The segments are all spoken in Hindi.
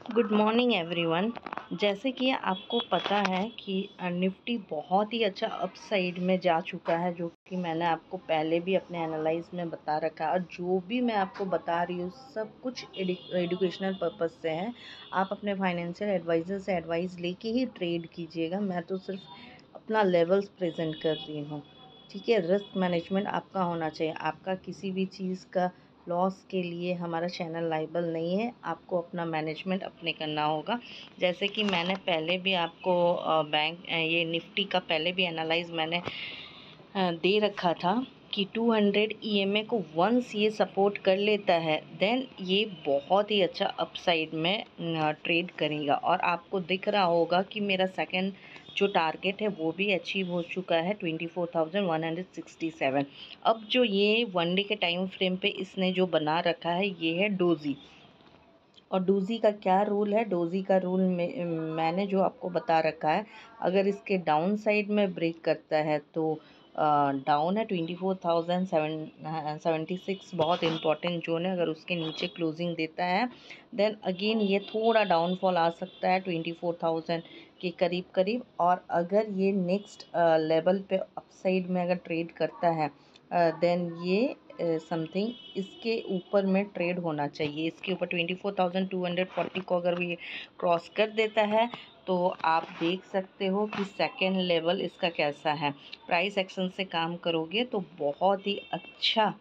Good morning everyone. जैसे कि आपको पता है कि निफ्टी बहुत ही अच्छा अपसाइड में जा चुका है, जो कि मैंने आपको पहले भी अपने एनालाइज में बता रखा है। और जो भी मैं आपको बता रही हूँ सब कुछ एजुकेशनल पर्पस से है। आप अपने फाइनेंशियल एडवाइज़र से एडवाइस लेके ही ट्रेड कीजिएगा। मैं तो सिर्फ अपना लेवल्स प्रेजेंट कर रही हूँ, ठीक है। रिस्क मैनेजमेंट आपका होना चाहिए। आपका किसी भी चीज़ का लॉस के लिए हमारा चैनल लाइबल नहीं है। आपको अपना मैनेजमेंट अपने करना होगा। जैसे कि मैंने पहले भी आपको ये निफ्टी का पहले भी एनालाइज मैंने दे रखा था कि 200 ईएमए को वंस ये सपोर्ट कर लेता है देन ये बहुत ही अच्छा अपसाइड में ट्रेड करेगा। और आपको दिख रहा होगा कि मेरा सेकंड जो टारगेट है वो भी अचीव हो चुका है 24,167। अब जो ये वन डे के टाइम फ्रेम पे इसने जो बना रखा है ये है डोजी। और डोजी का क्या रूल है? डोजी का रूल में मैंने जो आपको बता रखा है, अगर इसके डाउन साइड में ब्रेक करता है तो डाउन है 24,776 बहुत इंपॉर्टेंट जोन है। अगर उसके नीचे क्लोजिंग देता है देन अगेन ये थोड़ा डाउनफॉल आ सकता है 24,000 के करीब करीब। और अगर ये नेक्स्ट लेवल पे अपसाइड में अगर ट्रेड करता है देन ये समथिंग इसके ऊपर में ट्रेड होना चाहिए। इसके ऊपर 24,240 को अगर ये क्रॉस कर देता है तो आप देख सकते हो कि सेकेंड लेवल इसका कैसा है। प्राइस एक्शन से काम करोगे तो बहुत ही अच्छा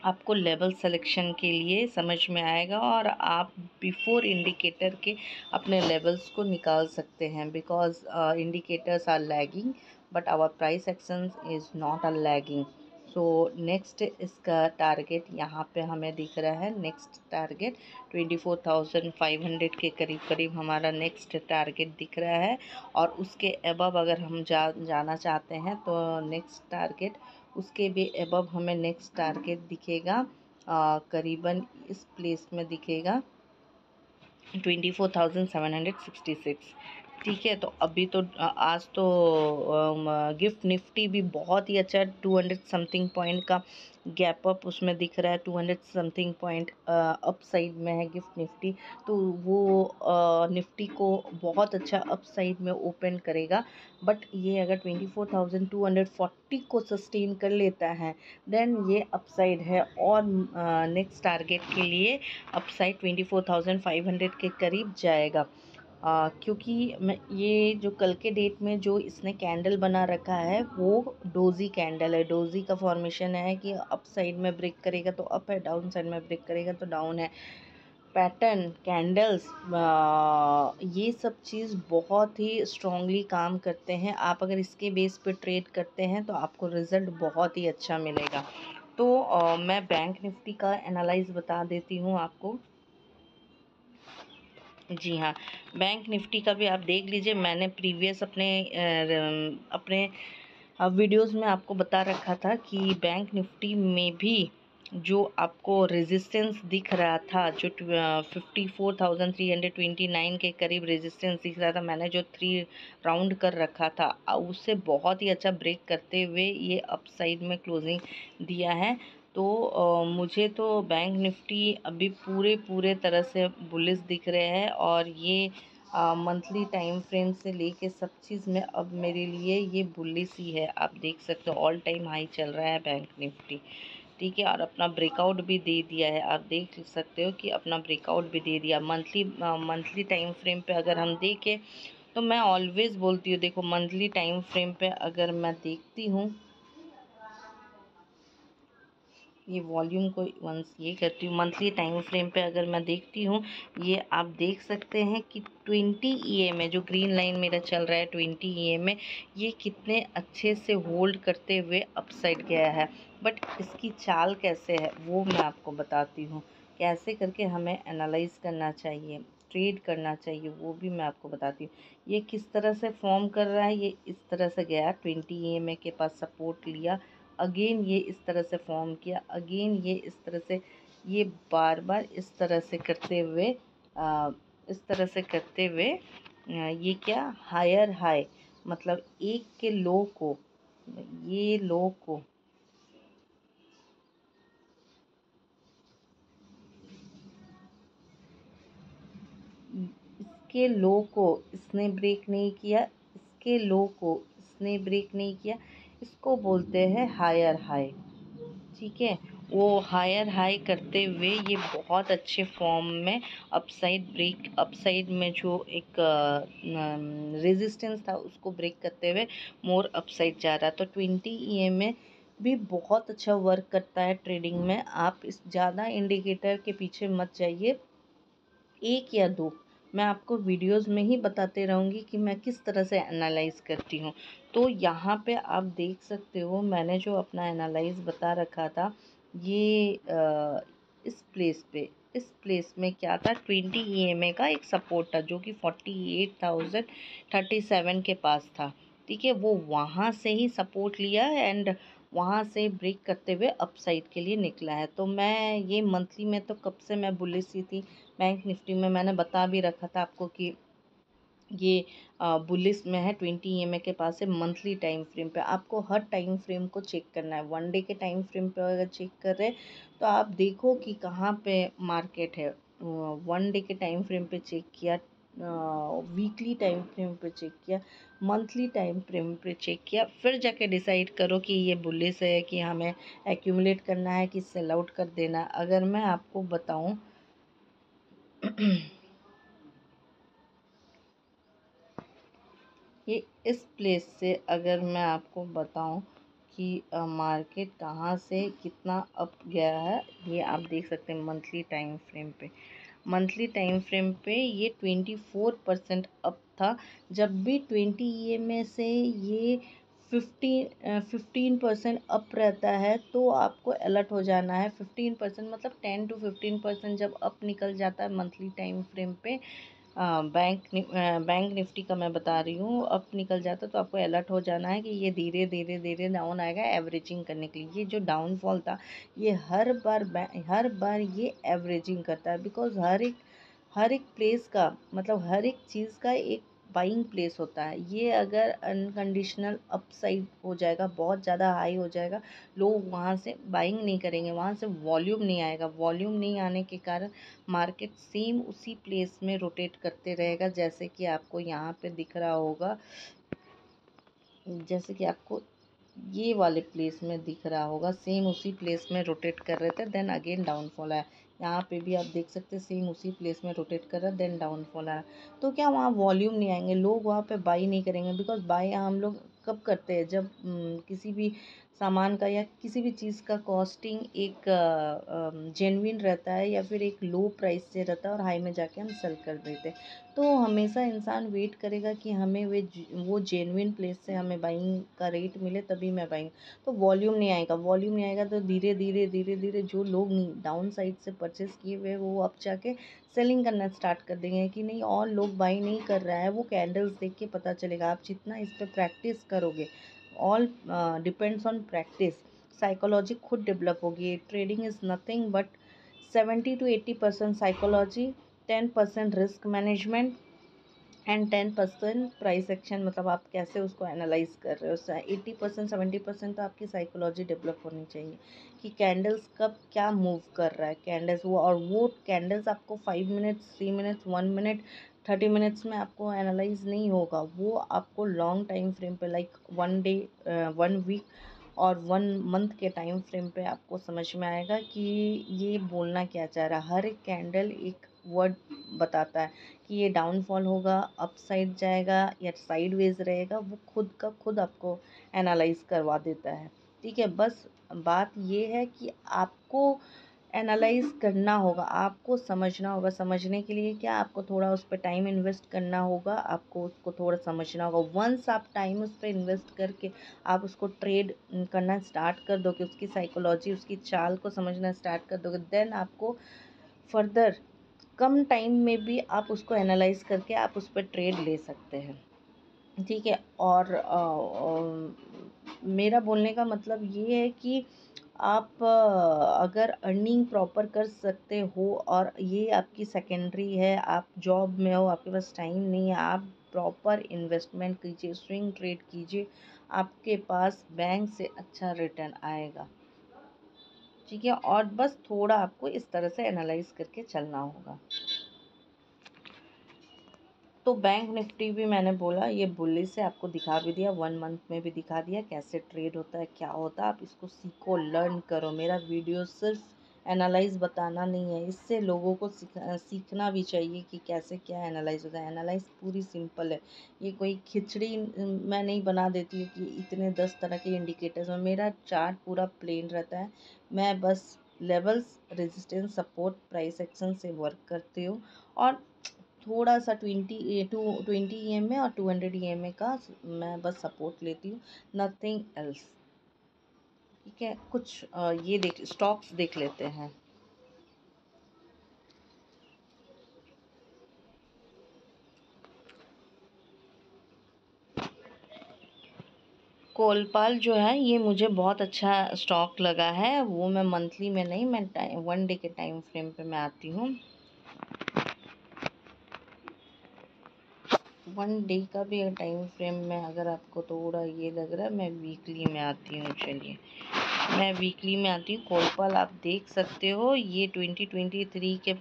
आपको लेवल सिलेक्शन के लिए समझ में आएगा और आप बिफोर इंडिकेटर के अपने लेवल्स को निकाल सकते हैं। Because indicators are lagging but our price action is not a lagging. So next इसका टारगेट यहाँ पे हमें दिख रहा है। नेक्स्ट टारगेट 24,500 के करीब करीब हमारा नेक्स्ट टारगेट दिख रहा है। और उसके अबव अगर हम जाना चाहते हैं तो नेक्स्ट टारगेट उसके भी अबव हमें नेक्स्ट टारगेट दिखेगा करीबन इस प्लेस में दिखेगा 24,766। ठीक है, तो अभी तो आज तो गिफ्ट निफ्टी भी बहुत ही अच्छा 200 समथिंग पॉइंट का गैप अप उसमें दिख रहा है। 200 समथिंग पॉइंट अप साइड में है गिफ्ट निफ्टी, तो वो निफ्टी को बहुत अच्छा अप साइड में ओपन करेगा। बट ये अगर 24,240 को सस्टेन कर लेता है देन ये अपसाइड है। और नेक्स्ट टारगेट के लिए अपसाइड 24,500 के करीब जाएगा। क्योंकि मैं ये जो कल के डेट में जो इसने कैंडल बना रखा है वो डोजी कैंडल है। डोजी का फॉर्मेशन है कि अप साइड में ब्रेक करेगा तो अप है, डाउन साइड में ब्रेक करेगा तो डाउन है। पैटर्न कैंडल्स ये सब चीज़ बहुत ही स्ट्रांगली काम करते हैं। आप अगर इसके बेस पे ट्रेड करते हैं तो आपको रिज़ल्ट बहुत ही अच्छा मिलेगा। तो मैं बैंक निफ्टी का एनालाइज बता देती हूँ आपको। जी हाँ, बैंक निफ्टी का भी आप देख लीजिए। मैंने प्रीवियस अपने वीडियोस में आपको बता रखा था कि बैंक निफ्टी में भी जो आपको रेजिस्टेंस दिख रहा था, जो 54,329 के करीब रेजिस्टेंस दिख रहा था, मैंने जो 3 राउंड कर रखा था उससे बहुत ही अच्छा ब्रेक करते हुए ये अपसाइड में क्लोजिंग दिया है। तो मुझे तो बैंक निफ्टी अभी पूरे तरह से बुलिश दिख रहे हैं। और ये मंथली टाइम फ्रेम से लेके सब चीज़ में अब मेरे लिए ये बुलिश ही है। आप देख सकते हो ऑल टाइम हाई चल रहा है बैंक निफ्टी, ठीक है। और अपना ब्रेकआउट भी दे दिया है। आप देख सकते हो कि अपना ब्रेकआउट भी दे दिया। मंथली टाइम फ्रेम पे अगर हम देखें तो मैं ऑलवेज़ बोलती हूँ, देखो मंथली टाइम फ्रेम पे अगर मैं देखती हूँ, ये वॉल्यूम को वंस ये करती हूँ, मंथली टाइम फ्रेम पे अगर मैं देखती हूँ, ये आप देख सकते हैं कि 20 ईएमए जो ग्रीन लाइन मेरा चल रहा है 20 ईएमए, ये कितने अच्छे से होल्ड करते हुए अपसाइड गया है। बट इसकी चाल कैसे है वो मैं आपको बताती हूँ, कैसे करके हमें एनालाइज करना चाहिए, ट्रेड करना चाहिए, वो भी मैं आपको बताती हूँ। ये किस तरह से फॉर्म कर रहा है, ये इस तरह से गया 20 ईएमए के पास सपोर्ट लिया, अगेन ये इस तरह से फॉर्म किया, अगेन ये इस तरह से, ये बार बार इस तरह से करते हुए इस तरह से करते हुए ये क्या हायर हाई, मतलब एक के लो को, ये लो को इसके लो को इसने ब्रेक नहीं किया, इसके लो को इसने ब्रेक नहीं किया, इसको बोलते हैं हायर हाई। ठीक है, वो हायर हाई करते हुए ये बहुत अच्छे फॉर्म में अपसाइड में जो एक रेजिस्टेंस था उसको ब्रेक करते हुए मोर अपसाइड जा रहा। तो 20 EMA भी बहुत अच्छा वर्क करता है ट्रेडिंग में। आप इस ज़्यादा इंडिकेटर के पीछे मत जाइए, एक या दो मैं आपको वीडियोस में ही बताते रहूँगी कि मैं किस तरह से एनालाइज करती हूँ। तो यहाँ पे आप देख सकते हो मैंने जो अपना एनालाइज बता रखा था, ये इस प्लेस में क्या था, 20 EMA का एक सपोर्ट था जो कि 48,037 के पास था। ठीक है, वो वहाँ से ही सपोर्ट लिया एंड वहाँ से ब्रेक करते हुए अपसाइड के लिए निकला है। तो मैं ये मंथली में तो कब से मैं बुलिश सी थी। बैंक निफ्टी में मैंने बता भी रखा था आपको कि ये बुलिश में है, 20 EMA के पास है। मंथली टाइम फ्रेम पे आपको हर टाइम फ्रेम को चेक करना है। 1 डे के टाइम फ्रेम पे अगर चेक कर रहे तो आप देखो कि कहाँ पे मार्केट है। 1 डे के टाइम फ्रेम पे चेक किया, वीकली टाइम फ्रेम पे चेक किया, मंथली टाइम फ्रेम पे चेक किया, फिर जाके डिसाइड करो कि ये बुलिश है कि हमें एक्यूमुलेट करना है कि सेल आउट कर देना। अगर मैं आपको बताऊं ये इस प्लेस से अगर मैं आपको बताऊं कि मार्केट कहाँ से कितना अप गया है, ये आप देख सकते हैं मंथली टाइम फ्रेम पे। मंथली टाइम फ्रेम पे ये 24% अप था। जब भी 20 EMA से ये 15% अप रहता है तो आपको अलर्ट हो जाना है। 15% मतलब 10 to 15% जब अप निकल जाता है मंथली टाइम फ्रेम पे, बैंक निफ्टी का मैं बता रही हूँ, अप निकल जाता तो आपको अलर्ट हो जाना है कि ये धीरे धीरे धीरे डाउन आएगा एवरेजिंग करने के लिए। ये जो डाउनफॉल था ये हर बार ये एवरेजिंग करता है, बिकॉज हर एक प्लेस का मतलब हर एक चीज़ का एक बाइंग प्लेस होता है। ये अगर अनकंडीशनल अपसाइड हो जाएगा, बहुत ज़्यादा हाई हो जाएगा, लोग वहाँ से बाइंग नहीं करेंगे, वहाँ से वॉल्यूम नहीं आएगा। वॉल्यूम नहीं आने के कारण मार्केट सेम उसी प्लेस में रोटेट करते रहेगा। जैसे कि आपको यहाँ पे दिख रहा होगा, जैसे कि आपको ये वाले प्लेस में दिख रहा होगा, सेम उसी प्लेस में रोटेट कर रहे थे, देन अगेन डाउनफॉल आया। यहाँ पे भी आप देख सकते हैं सेम उसी प्लेस में रोटेट कर रहा है, देन डाउनफॉल आया। तो क्या वहाँ वॉल्यूम नहीं आएंगे, लोग वहाँ पे बाई नहीं करेंगे। बिकॉज बाई हम लोग कब करते हैं, जब किसी भी सामान का या किसी भी चीज़ का कॉस्टिंग एक जेन्युइन रहता है या फिर एक लो प्राइस से रहता है और हाई में जाके हम सेल कर देते हैं। तो हमेशा इंसान वेट करेगा कि हमें वो जेन्युइन प्लेस से हमें बाइंग का रेट मिले तभी मैं बाइंग। तो वॉल्यूम नहीं आएगा, वॉल्यूम नहीं आएगा तो धीरे धीरे धीरे धीरे जो लोग डाउन साइड से परचेस किए हुए वो अब जाके सेलिंग करना स्टार्ट कर देंगे कि नहीं और लोग बाई नहीं कर रहा है। वो कैंडल्स देख के पता चलेगा। आप जितना इस पर प्रैक्टिस करोगे, all depends on practice, psychology खुद डेवलप होगी। Trading is nothing but 70 to 80% psychology, 10% risk management and 10% price action. मतलब आप कैसे उसको एनालाइज कर रहे हो। 80% 70% तो आपकी साइकोलॉजी डेवलप होनी चाहिए कि कैंडल्स कब क्या मूव कर रहा है, कैंडल्स वो कैंडल्स आपको 5 मिनट्स 3 मिनट्स 1 मिनट 30 मिनट्स में आपको एनालाइज नहीं होगा। वो आपको लॉन्ग टाइम फ्रेम पे लाइक 1 डे 1 वीक और 1 मंथ के टाइम फ्रेम पे आपको समझ में आएगा कि ये बोलना क्या चाह रहा है। हर एक कैंडल एक वर्ड बताता है कि ये डाउनफॉल होगा, अप साइड जाएगा या साइडवेज रहेगा। वो खुद का खुद आपको एनालाइज करवा देता है। ठीक है, बस बात ये है कि आपको एनालाइज करना होगा, आपको समझना होगा। समझने के लिए क्या, आपको थोड़ा उस पर टाइम इन्वेस्ट करना होगा, आपको उसको थोड़ा समझना होगा। वंस आप टाइम उस पर इन्वेस्ट करके आप उसको ट्रेड करना स्टार्ट कर दोगे, उसकी साइकोलॉजी उसकी चाल को समझना स्टार्ट कर दोगे, देन आपको फर्दर कम टाइम में भी आप उसको एनालाइज करके आप उस पर ट्रेड ले सकते हैं। ठीक है, और मेरा बोलने का मतलब ये है कि आप अगर अर्निंग प्रॉपर कर सकते हो और ये आपकी सेकेंडरी है, आप जॉब में हो, आपके पास टाइम नहीं है, आप प्रॉपर इन्वेस्टमेंट कीजिए, स्विंग ट्रेड कीजिए, आपके पास बैंक से अच्छा रिटर्न आएगा। ठीक है, और बस थोड़ा आपको इस तरह से एनालाइज करके चलना होगा। तो बैंक निफ्टी भी मैंने बोला ये बुलिश से आपको दिखा भी दिया, 1 मंथ में भी दिखा दिया कैसे ट्रेड होता है, क्या होता है। आप इसको सीखो, लर्न करो। मेरा वीडियो सिर्फ एनालाइज बताना नहीं है, इससे लोगों को सीखना भी चाहिए कि कैसे क्या एनालाइज होता है। एनालाइज पूरी सिंपल है, ये कोई खिचड़ी मैं नहीं बना देती हूँ कि इतने 10 तरह के इंडिकेटर्स में। मेरा चार्ट पूरा प्लेन रहता है, मैं बस levels, resistance, support, price action से वर्क करती हूँ और थोड़ा सा 20 EMA और 200 EMA का मैं बस सपोर्ट लेती हूँ, नथिंग एल्स। ठीक है, कुछ ये देख स्टॉक्स देख लेते हैं। कोलपाल जो है ये मुझे बहुत अच्छा स्टॉक लगा है, वो मैं मंथली में नहीं, मैं 1 डे के टाइम फ्रेम पे मैं आती हूँ। 1 डे का भी टाइम फ्रेम में अगर आपको थोड़ा ये लग रहा है, मैं वीकली में आती हूँ। चलिए मैं वीकली में आती हूँ। कोलपाल आप देख सकते हो, ये 2023 के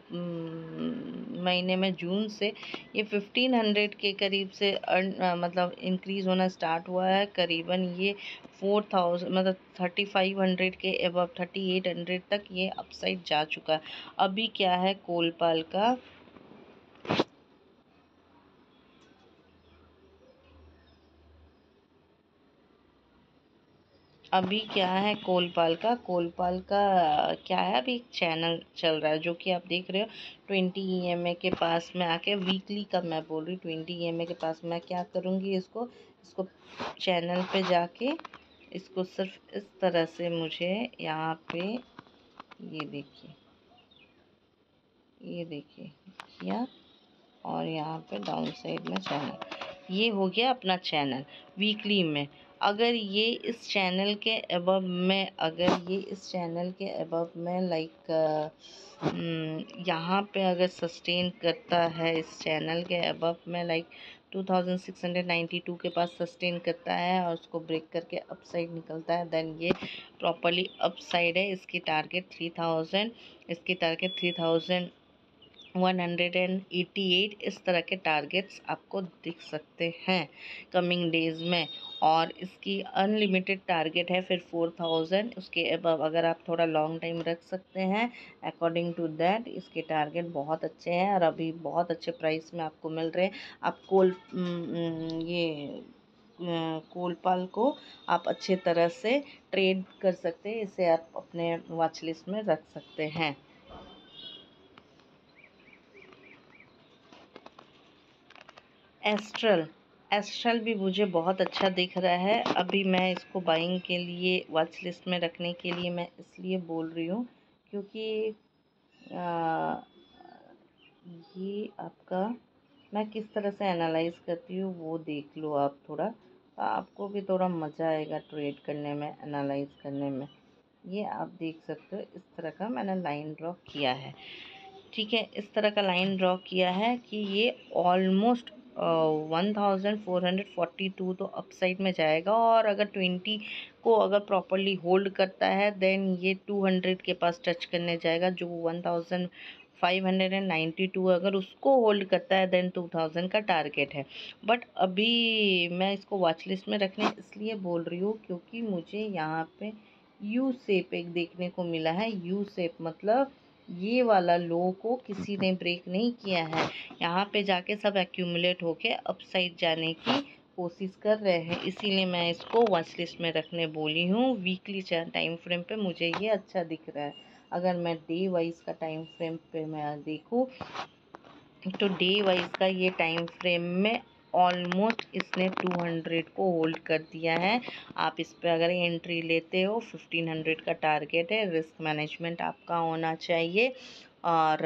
महीने में जून से ये 1500 के करीब से मतलब इंक्रीज़ होना स्टार्ट हुआ है। करीबन ये 4000 मतलब 3500 के अबव 3800 तक ये अपसाइड जा चुका है। अभी क्या है कोलपाल का, अभी क्या है कोलपाल का क्या है, अभी एक चैनल चल रहा है जो कि आप देख रहे हो 20 EMA के पास में आके, वीकली का मैं बोल रही हूँ, 20 EMA के पास मैं क्या करूँगी, इसको चैनल पे जाके इसको सिर्फ इस तरह से मुझे यहाँ पे ये देखिए किया और यहाँ पे डाउन साइड में चैनल, ये हो गया अपना चैनल वीकली में। अगर ये इस चैनल के अबव में, लाइक यहाँ पे अगर सस्टेन करता है इस चैनल के अबव में, लाइक 2692 के पास सस्टेन करता है और उसको ब्रेक करके अपसाइड निकलता है, देन ये प्रॉपरली अपसाइड है। इसकी टारगेट 3000, इसकी टारगेट 3188, इस तरह के टारगेट्स आपको दिख सकते हैं कमिंग डेज में। और इसकी अनलिमिटेड टारगेट है फिर 4000, उसके अबव अगर आप थोड़ा लॉन्ग टाइम रख सकते हैं अकॉर्डिंग टू दैट। इसके टारगेट बहुत अच्छे हैं और अभी बहुत अच्छे प्राइस में आपको मिल रहे हैं। आप कोलपाल को आप अच्छे तरह से ट्रेड कर सकते हैं, इसे आप अपने वॉच लिस्ट में रख सकते हैं। एस्ट्रल भी मुझे बहुत अच्छा दिख रहा है। अभी मैं इसको बाइंग के लिए वॉच लिस्ट में रखने के लिए मैं इसलिए बोल रही हूँ क्योंकि ये आपका, मैं किस तरह से एनालाइज करती हूँ वो देख लो आप थोड़ा, तो आपको भी थोड़ा मज़ा आएगा ट्रेड करने में, एनालाइज करने में। ये आप देख सकते हो, इस तरह का मैंने लाइन ड्रॉ किया है। ठीक है, इस तरह का लाइन ड्रॉ किया है कि ये ऑलमोस्ट 1442 तो अपसाइड में जाएगा और अगर 20 को अगर प्रॉपरली होल्ड करता है देन ये 200 के पास टच करने जाएगा, जो 1592 अगर उसको होल्ड करता है देन 2000 का टारगेट है। बट अभी मैं इसको वॉच लिस्ट में रखने इसलिए बोल रही हूँ क्योंकि मुझे यहाँ पे यू शेप एक देखने को मिला है। यू शेप मतलब ये वाला लो को किसी ने ब्रेक नहीं किया है, यहाँ पे जाके सब एक्यूमुलेट होके अपसाइड जाने की कोशिश कर रहे हैं, इसीलिए मैं इसको वॉच लिस्ट में रखने बोली हूँ। वीकली टाइम फ्रेम पे मुझे ये अच्छा दिख रहा है। अगर मैं डे वाइज का टाइम फ्रेम पे मैं देखूँ तो डे वाइज का ये टाइम फ्रेम में ऑलमोस्ट इसने 200 को होल्ड कर दिया है। आप इस पर अगर एंट्री लेते हो 1500 का टारगेट है। रिस्क मैनेजमेंट आपका होना चाहिए और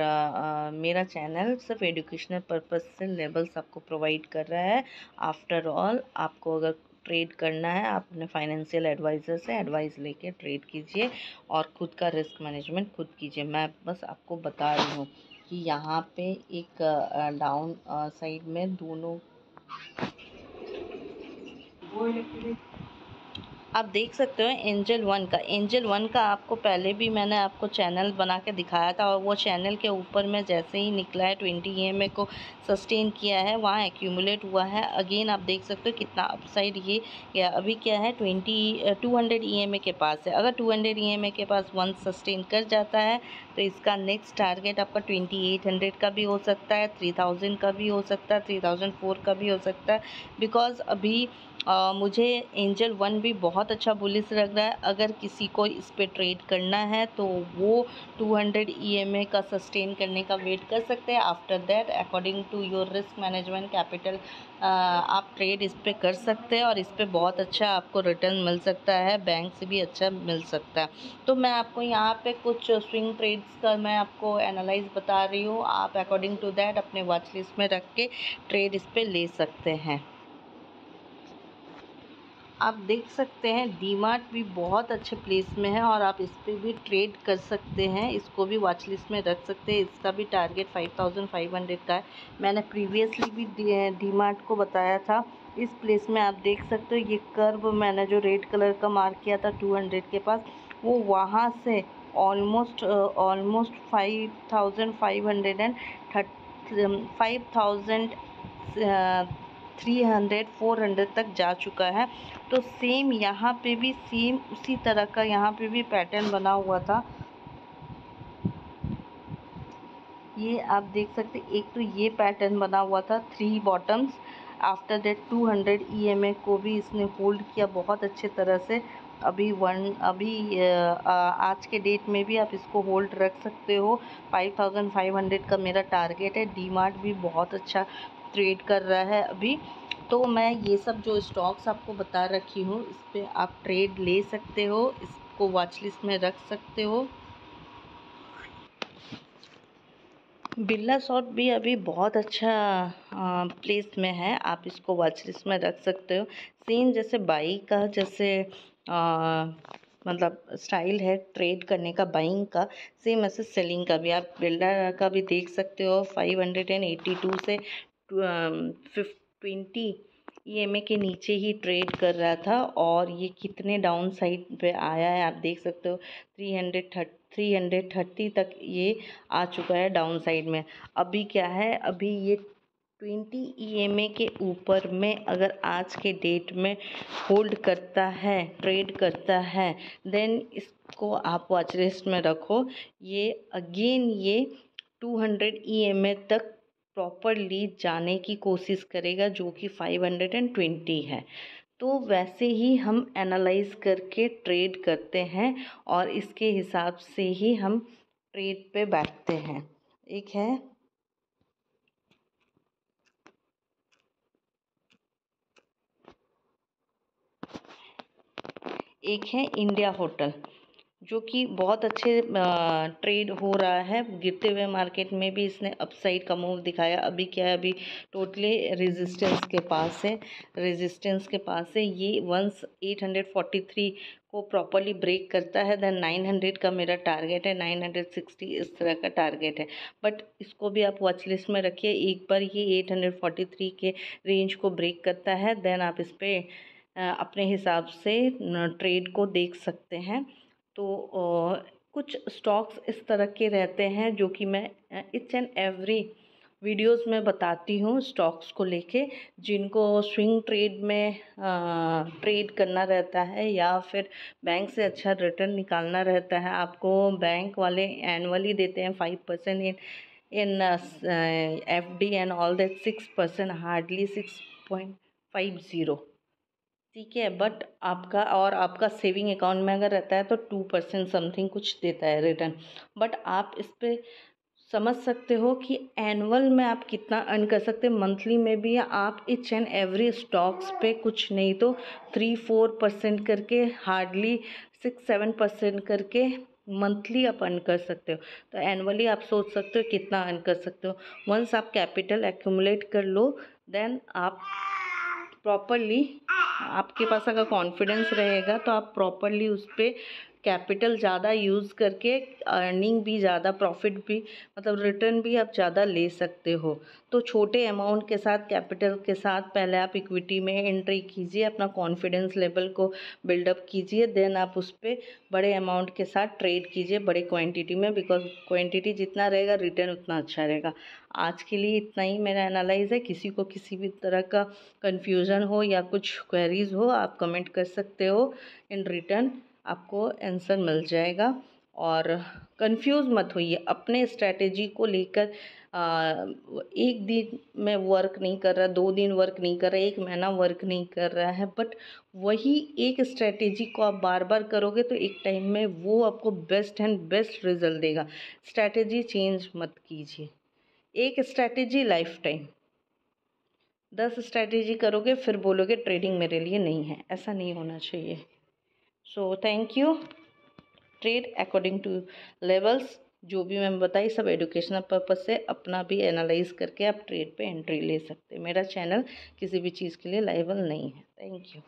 मेरा चैनल सिर्फ एजुकेशनल पर्पस से लेवल्स आपको प्रोवाइड कर रहा है। आफ्टर ऑल आपको अगर ट्रेड करना है आप अपने फाइनेंशियल एडवाइज़र से एडवाइस लेके ट्रेड कीजिए और ख़ुद का रिस्क मैनेजमेंट खुद कीजिए। मैं बस आपको बता रही हूँ कि यहाँ पे एक डाउन साइड में दोनों आप देख सकते हो एंजल 1 का आपको पहले भी मैंने आपको चैनल बना के दिखाया था, और वो चैनल के ऊपर में जैसे ही निकला है 20 EMA को सस्टेन किया है, वहाँ एक्यूमुलेट हुआ है। अगेन आप देख सकते हो कितना अपसाइड ये या अभी क्या है 200 EMA के पास है। अगर 200 EMA के पास 1 सस्टेन कर जाता है तो इसका नेक्स्ट टारगेट आपका 2800 का भी हो सकता है, 3000 का भी हो सकता है, 3004 का भी हो सकता है। बिकॉज़ अभी मुझे एंजल 1 भी बहुत अच्छा बुलिश लग रहा है। अगर किसी को इस पे ट्रेड करना है तो वो 200 EMA का सस्टेन करने का वेट कर सकते हैं। After that according to your risk management capital आप ट्रेड इस पे कर सकते हैं, और इस पे बहुत अच्छा आपको रिटर्न मिल सकता है, बैंक से भी अच्छा मिल सकता है। तो मैं आपको यहाँ पे कुछ स्विंग ट्रेड्स का मैं आपको एनालाइज बता रही हूँ। आप अकॉर्डिंग टू दैट अपने वॉच लिस्ट में रख के ट्रेड इस पे ले सकते हैं। आप देख सकते हैं डीमार्ट भी बहुत अच्छे प्लेस में है, और आप इस पे भी ट्रेड कर सकते हैं, इसको भी वॉच लिस्ट में रख सकते हैं। इसका भी टारगेट 5500 का है। मैंने प्रीवियसली भी डीमार्ट को बताया था। इस प्लेस में आप देख सकते हो ये कर्व मैंने जो रेड कलर का मार्क किया था 200 के पास, वो वहाँ से ऑलमोस्ट 5300 तक जा चुका है। तो सेम यहाँ पे भी सेम उसी तरह का यहाँ पे भी पैटर्न बना हुआ था। ये आप देख सकते, एक तो ये पैटर्न बना हुआ था 3 बॉटम्स। आफ्टर दैट 200 EMA को भी इसने होल्ड किया बहुत अच्छे तरह से। अभी आज के डेट में भी आप इसको होल्ड रख सकते हो। 5500 का मेरा टारगेट है। डीमार्ट भी बहुत अच्छा ट्रेड कर रहा है अभी। तो मैं ये सब जो स्टॉक्स आपको बता रखी हूँ इस पर आप ट्रेड ले सकते हो, इसको वॉच लिस्ट में रख सकते हो। बिरला सॉफ्ट भी अभी बहुत अच्छा प्लेस में है, आप इसको वॉच लिस्ट में रख सकते हो। सेम जैसे बाई का जैसे मतलब स्टाइल है ट्रेड करने का, बाइंग का, सेम ऐसे सेलिंग का भी। आप बिरला का भी देख सकते हो 582 से 20 EMA के नीचे ही ट्रेड कर रहा था, और ये कितने डाउन साइड पे आया है आप देख सकते हो। 330 तक ये आ चुका है डाउन साइड में। अभी क्या है, अभी ये 20 EMA के ऊपर में अगर आज के डेट में होल्ड करता है, ट्रेड करता है, देन इसको आप वॉच लिस्ट में रखो। ये अगेन ये 200 EMA तक प्रॉपरली जाने की कोशिश करेगा, जो कि 520 है। तो वैसे ही हम एनालाइज करके ट्रेड करते हैं, और इसके हिसाब से ही हम ट्रेड पे बैठते हैं। एक है इंडिया होटल, जो कि बहुत अच्छे ट्रेड हो रहा है। गिरते हुए मार्केट में भी इसने अपसाइड का मूव दिखाया। अभी क्या है, अभी टोटली रेजिस्टेंस के पास है। ये वंस 843 को प्रॉपरली ब्रेक करता है, देन 900 का मेरा टारगेट है, 960 इस तरह का टारगेट है। बट इसको भी आप वॉच लिस्ट में रखिए। एक बार ये 843 के रेंज को ब्रेक करता है, देन आप इस पर अपने हिसाब से ट्रेड को देख सकते हैं। तो कुछ स्टॉक्स इस तरह के रहते हैं जो कि मैं इच एंड एवरी वीडियोस में बताती हूँ स्टॉक्स को लेके, जिनको स्विंग ट्रेड में ट्रेड करना रहता है, या फिर बैंक से अच्छा रिटर्न निकालना रहता है। आपको बैंक वाले एनुअली देते हैं 5% इन FD and all that, 6%, hardly 6.50, ठीक है। बट आपका सेविंग अकाउंट में अगर रहता है तो 2% समथिंग कुछ देता है रिटर्न। बट आप इस पे समझ सकते हो कि एनुअल में आप कितना अर्न कर सकते हैं। मंथली में भी आप इच एंड एवरी स्टॉक्स पे कुछ नहीं तो 3-4% करके, हार्डली 6-7% करके मंथली आप अर्न कर सकते हो। तो एनुअली आप सोच सकते हो कितना अर्न कर सकते हो। वंस आप कैपिटल एक्यूमुलेट कर लो, देन आप प्रॉपरली, आपके पास अगर कॉन्फिडेंस रहेगा तो आप प्रॉपरली उस पर कैपिटल ज़्यादा यूज़ करके अर्निंग भी ज़्यादा, प्रॉफिट भी, मतलब रिटर्न भी आप ज़्यादा ले सकते हो। तो छोटे अमाउंट के साथ, कैपिटल के साथ पहले आप इक्विटी में एंट्री कीजिए, अपना कॉन्फिडेंस लेवल को बिल्डअप कीजिए, देन आप उस पर बड़े अमाउंट के साथ ट्रेड कीजिए, बड़े क्वांटिटी में, बिकॉज क्वांटिटी जितना रहेगा रिटर्न उतना अच्छा रहेगा। आज के लिए इतना ही मेरा एनालाइज है। किसी को किसी भी तरह का कन्फ्यूज़न हो या कुछ क्वेरीज हो, आप कमेंट कर सकते हो, इन रिटर्न आपको आंसर मिल जाएगा। और कंफ्यूज मत होइए अपने स्ट्रैटेजी को लेकर। एक दिन में वर्क नहीं कर रहा, 2 दिन वर्क नहीं कर रहा, 1 महीना वर्क नहीं कर रहा है, बट वही एक स्ट्रैटेजी को आप बार बार करोगे तो एक टाइम में वो आपको बेस्ट एंड बेस्ट रिजल्ट देगा। स्ट्रैटेजी चेंज मत कीजिए, एक स्ट्रैटेजी लाइफ टाइम। 10 स्ट्रैटेजी करोगे फिर बोलोगे ट्रेडिंग मेरे लिए नहीं है, ऐसा नहीं होना चाहिए। So thank you. Trade according two levels, जो भी मैं बताई सब एजुकेशनल पर्पज से, अपना भी एनालाइज करके आप ट्रेड पे एंट्री ले सकते हैं। मेरा चैनल किसी भी चीज़ के लिए लायबल नहीं है। Thank you.